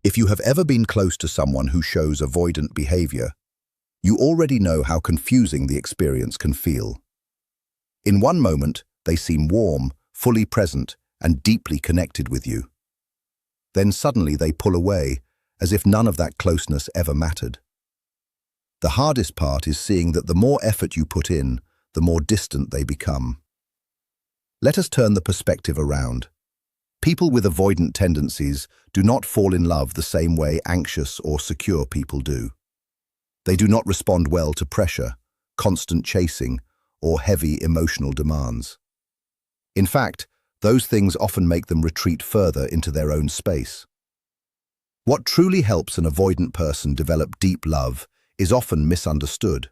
If you have ever been close to someone who shows avoidant behavior, you already know how confusing the experience can feel. In one moment, they seem warm, fully present, and deeply connected with you. Then suddenly they pull away, as if none of that closeness ever mattered. The hardest part is seeing that the more effort you put in, the more distant they become. Let us turn the perspective around. People with avoidant tendencies do not fall in love the same way anxious or secure people do. They do not respond well to pressure, constant chasing, or heavy emotional demands. In fact, those things often make them retreat further into their own space. What truly helps an avoidant person develop deep love is often misunderstood.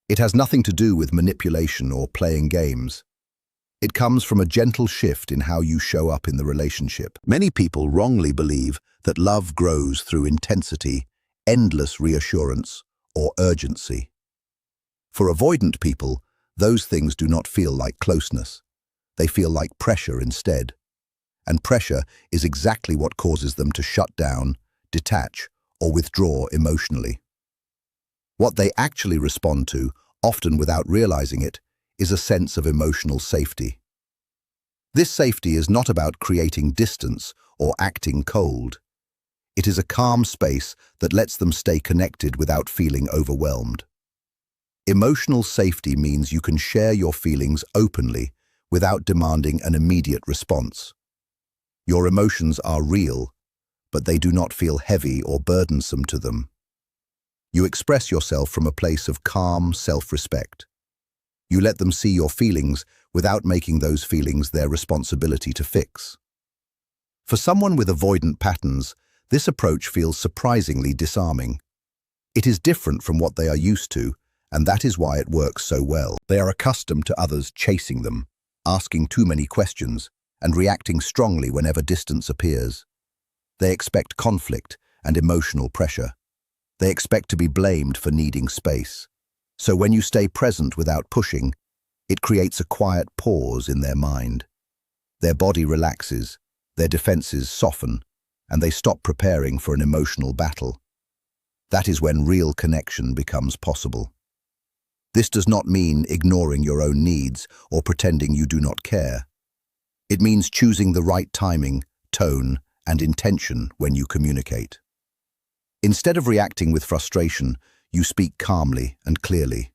It has nothing to do with manipulation or playing games. It comes from a gentle shift in how you show up in the relationship. Many people wrongly believe that love grows through intensity, endless reassurance, or urgency. For avoidant people, those things do not feel like closeness. They feel like pressure instead. And pressure is exactly what causes them to shut down, detach, or withdraw emotionally. What they actually respond to, often without realizing it, is a sense of emotional safety. This safety is not about creating distance or acting cold. It is a calm space that lets them stay connected without feeling overwhelmed. Emotional safety means you can share your feelings openly without demanding an immediate response. Your emotions are real, but they do not feel heavy or burdensome to them. You express yourself from a place of calm self-respect. You let them see your feelings without making those feelings their responsibility to fix. For someone with avoidant patterns, this approach feels surprisingly disarming. It is different from what they are used to, and that is why it works so well. They are accustomed to others chasing them, asking too many questions, and reacting strongly whenever distance appears. They expect conflict and emotional pressure. They expect to be blamed for needing space. So when you stay present without pushing, it creates a quiet pause in their mind. Their body relaxes, their defenses soften, and they stop preparing for an emotional battle. That is when real connection becomes possible. This does not mean ignoring your own needs or pretending you do not care. It means choosing the right timing, tone, and intention when you communicate. Instead of reacting with frustration, you speak calmly and clearly.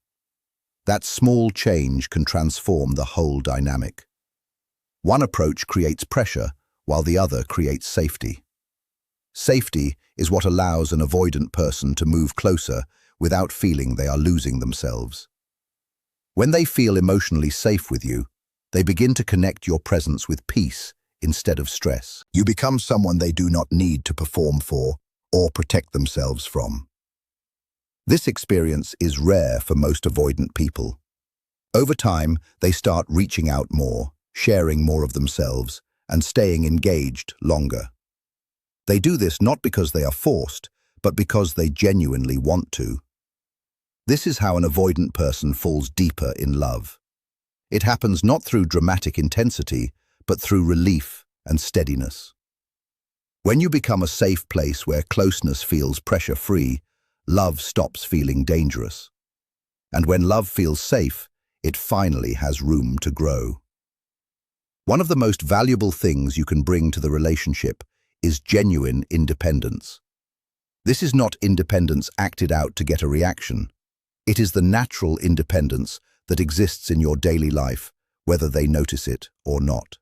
That small change can transform the whole dynamic. One approach creates pressure, while the other creates safety. Safety is what allows an avoidant person to move closer without feeling they are losing themselves. When they feel emotionally safe with you, they begin to connect your presence with peace instead of stress. You become someone they do not need to perform for or protect themselves from. This experience is rare for most avoidant people. Over time, they start reaching out more, sharing more of themselves, and staying engaged longer. They do this not because they are forced, but because they genuinely want to. This is how an avoidant person falls deeper in love. It happens not through dramatic intensity, but through relief and steadiness. When you become a safe place where closeness feels pressure-free, love stops feeling dangerous. And when love feels safe, it finally has room to grow. One of the most valuable things you can bring to the relationship is genuine independence. This is not independence acted out to get a reaction. It is the natural independence that exists in your daily life, whether they notice it or not.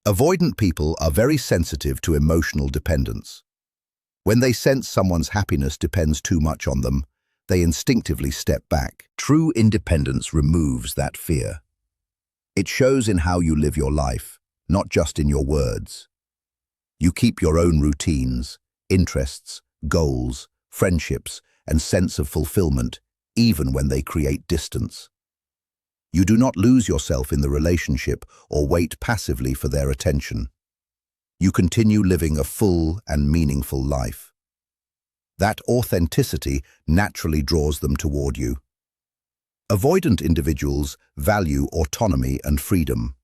Avoidant people are very sensitive to emotional dependence. When they sense someone's happiness depends too much on them, they instinctively step back. True independence removes that fear. It shows in how you live your life, not just in your words. You keep your own routines, interests, goals, friendships, and sense of fulfillment, even when they create distance. You do not lose yourself in the relationship or wait passively for their attention. You continue living a full and meaningful life. That authenticity naturally draws them toward you. Avoidant individuals value autonomy and freedom.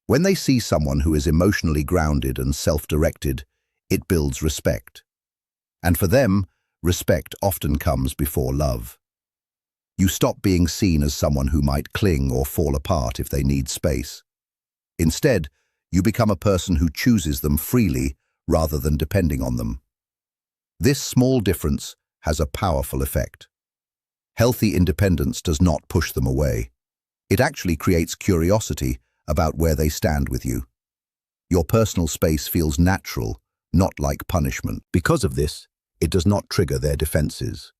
When they see someone who is emotionally grounded and self-directed, it builds respect. And for them, respect often comes before love. You stop being seen as someone who might cling or fall apart if they need space. Instead, you become a person who chooses them freely rather than depending on them. This small difference has a powerful effect. Healthy independence does not push them away. It actually creates curiosity about where they stand with you. Your personal space feels natural, not like punishment. Because of this, it does not trigger their defenses.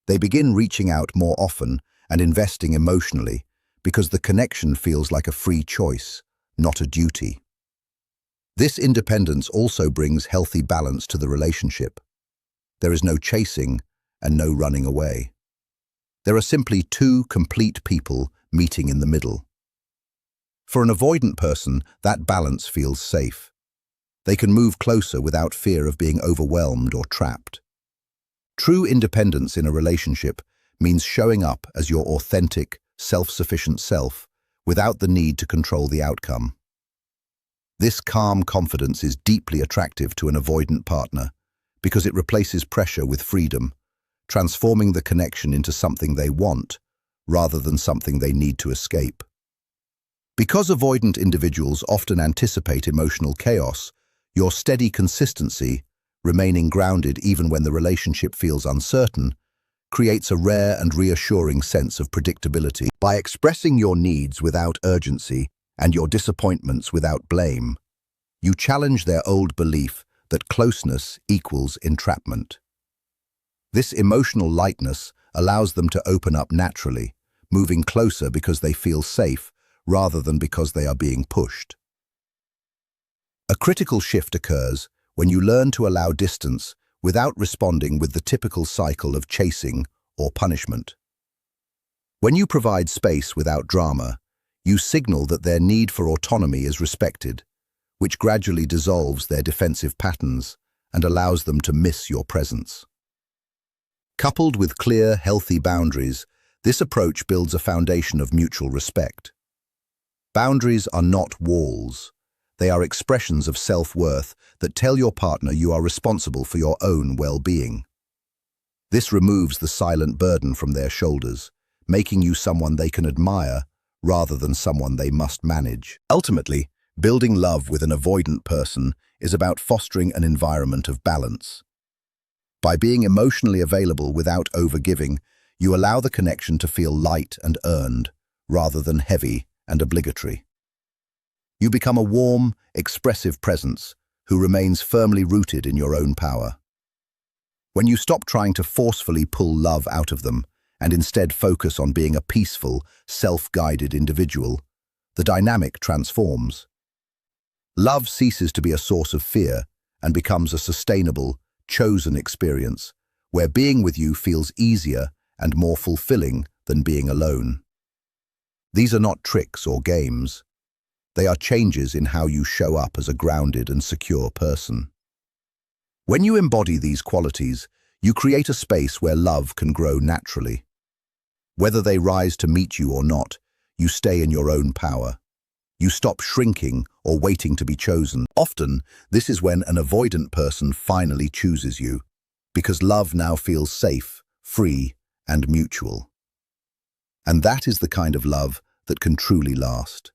They begin reaching out more often and investing emotionally because the connection feels like a free choice, not a duty. This independence also brings healthy balance to the relationship. There is no chasing and no running away. There are simply two complete people meeting in the middle. For an avoidant person, that balance feels safe. They can move closer without fear of being overwhelmed or trapped. True independence in a relationship means showing up as your authentic, self-sufficient self without the need to control the outcome. This calm confidence is deeply attractive to an avoidant partner because it replaces pressure with freedom, transforming the connection into something they want rather than something they need to escape. Because avoidant individuals often anticipate emotional chaos, your steady consistency, remaining grounded even when the relationship feels uncertain, creates a rare and reassuring sense of predictability. By expressing your needs without urgency and your disappointments without blame, you challenge their old belief that closeness equals entrapment. This emotional lightness allows them to open up naturally, moving closer because they feel safe rather than because they are being pushed. A critical shift occurs when you learn to allow distance without responding with the typical cycle of chasing or punishment. When you provide space without drama, you signal that their need for autonomy is respected, which gradually dissolves their defensive patterns and allows them to miss your presence. Coupled with clear, healthy boundaries, this approach builds a foundation of mutual respect. Boundaries are not walls. They are expressions of self-worth that tell your partner you are responsible for your own well-being. This removes the silent burden from their shoulders, making you someone they can admire rather than someone they must manage. Ultimately, building love with an avoidant person is about fostering an environment of balance. By being emotionally available without overgiving, you allow the connection to feel light and earned, rather than heavy and obligatory. You become a warm, expressive presence who remains firmly rooted in your own power. When you stop trying to forcefully pull love out of them and instead focus on being a peaceful, self-guided individual, the dynamic transforms. Love ceases to be a source of fear and becomes a sustainable, chosen experience where being with you feels easier and more fulfilling than being alone. These are not tricks or games. They are changes in how you show up as a grounded and secure person. When you embody these qualities, you create a space where love can grow naturally. Whether they rise to meet you or not, you stay in your own power. You stop shrinking or waiting to be chosen. Often, this is when an avoidant person finally chooses you, because love now feels safe, free, and mutual. And that is the kind of love that can truly last.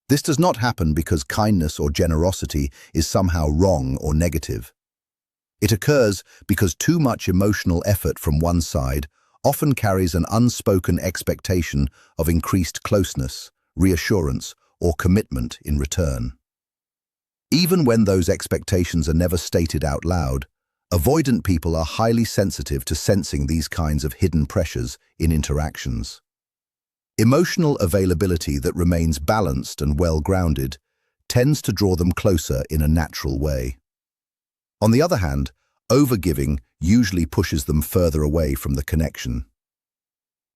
This does not happen because kindness or generosity is somehow wrong or negative. It occurs because too much emotional effort from one side often carries an unspoken expectation of increased closeness, reassurance, or commitment in return. Even when those expectations are never stated out loud, avoidant people are highly sensitive to sensing these kinds of hidden pressures in interactions. Emotional availability that remains balanced and well-grounded tends to draw them closer in a natural way. On the other hand, overgiving usually pushes them further away from the connection.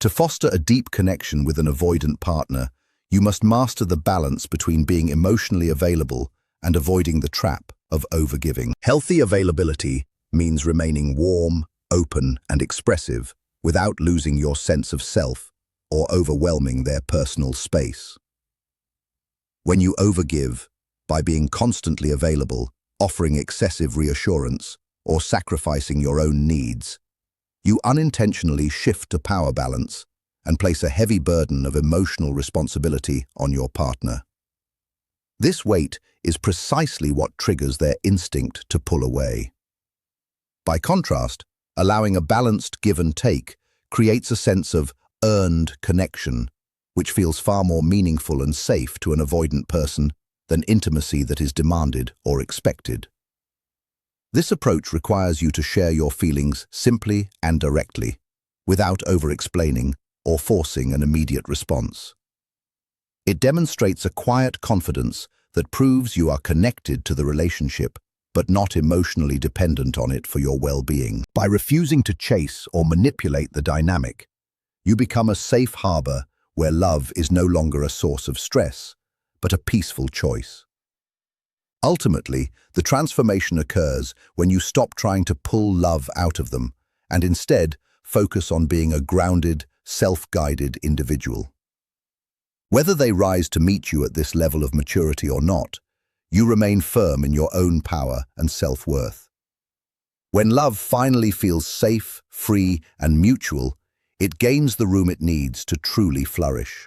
To foster a deep connection with an avoidant partner, you must master the balance between being emotionally available and avoiding the trap of overgiving. Healthy availability means remaining warm, open, and expressive without losing your sense of self or overwhelming their personal space. When you overgive, by being constantly available, offering excessive reassurance, or sacrificing your own needs, you unintentionally shift a power balance and place a heavy burden of emotional responsibility on your partner. This weight is precisely what triggers their instinct to pull away. By contrast, allowing a balanced give and take creates a sense of earned connection, which feels far more meaningful and safe to an avoidant person than intimacy that is demanded or expected. This approach requires you to share your feelings simply and directly, without over-explaining or forcing an immediate response. It demonstrates a quiet confidence that proves you are connected to the relationship but not emotionally dependent on it for your well-being. By refusing to chase or manipulate the dynamic, you become a safe harbor where love is no longer a source of stress, but a peaceful choice. Ultimately, the transformation occurs when you stop trying to pull love out of them and instead focus on being a grounded, self-guided individual. Whether they rise to meet you at this level of maturity or not, you remain firm in your own power and self-worth. When love finally feels safe, free, and mutual, it gains the room it needs to truly flourish.